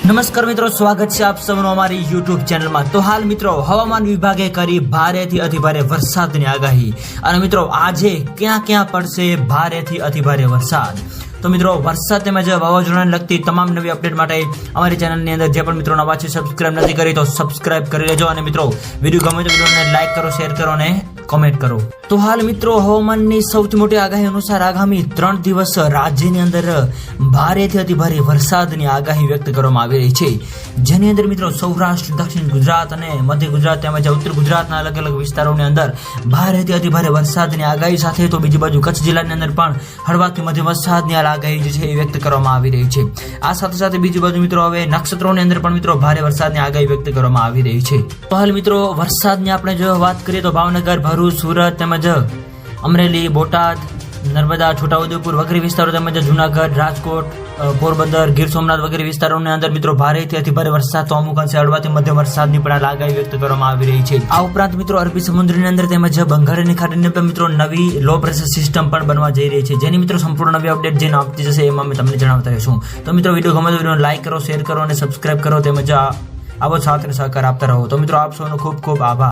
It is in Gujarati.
નમસ્કાર મિત્રો, સ્વાગત છે આપ સૌનું અમારી યુટ્યુબ ચેનલમાં। તો હાલ મિત્રો હવામાન વિભાગે કરી ભારેથી અતિભારે વરસાદની આગાહી અને મિત્રો આજે ક્યાં ક્યાં પડશે ભારેથી અતિભારે વરસાદ। તો મિત્રો વરસાદ તેમજ વાવાઝોડાને લગતી તમામ નવી અપડેટ માટે અમારી ચેનલની અંદર જે પણ મિત્રો નવા છે સબસ્ક્રાઇબ નથી કરી તો સબસ્ક્રાઇબ કરી લેજો અને મિત્રો વિડીયો ગમે તો વિડીયોને લાઈક કરો, શેર કરો અને કમેન્ટ કરો। તો હાલ મિત્રો હવામાનની સૌથી મોટી આગાહી અનુસાર આગામી 3 દિવસ રાજ્યની અંદર ભારેથી અતિભારે વરસાદની આગાહી વ્યક્ત કરવામાં આવી રહી છે, જેની અંદર મિત્રો સૌરાષ્ટ્ર, દક્ષિણ ગુજરાત અને મધ્ય ગુજરાત તેમજ ઉત્તર ગુજરાતના અલગ અલગ વિસ્તારોની અંદર ભારેથી અતિભારે વરસાદની આગાહી સાથે તો બીજી બાજુ કચ્છ જિલ્લાની અંદર પણ હળવાથી મધ્યમ વરસાદની આગાહી જે છે એ વ્યક્ત કરવામાં આવી રહી છે। આ સાથે સાથે બીજી બાજુ મિત્રો હવે નક્ષત્રોની અંદર પણ મિત્રો ભારે વરસાદની આગાહી વ્યક્ત કરવામાં આવી રહી છે। તો હાલ મિત્રો વરસાદની આપણે જો વાત કરીએ તો ભાવનગર, ભરૂચ, સુરત તેમજ અમરેલી, બોટાદ, નર્મદા, છોટાઉદેપુર વગેરે વિસ્તારો તેમજ જુનાગઢ, રાજકોટ, પોરબંદર, ગીર સોમનાથ વગેરે વિસ્તારોની અંદર મિત્રો ભારેથી અતિભારે વરસાદ તો અમુક અંશે હળવાથી મધ્યમ વરસાદની પણ આગાહી વ્યક્ત કરવામાં આવી રહી છે। આ ઉપરાંત મિત્રો અરબી સમુદ્રની અંદર તેમજ બંગાળની ખાડીની અંદર મિત્રો નવી લો પ્રેશર સિસ્ટમ પણ બનવા જઈ રહી છે, જેની મિત્રો સંપૂર્ણ નવી અપડેટ જે આપતી જશે એમાં અમે તમને જણાવતા રહીશું। તો મિત્રો વિડીયો ગમે તો વિડીયોને લાઈક કરો, શેર કરો અને સબસ્ક્રાઇબ કરો તેમજ આવો સાથ અને સહકાર આપતા રહો। તો મિત્રો આપ સૌનો ખૂબ ખૂબ આભાર।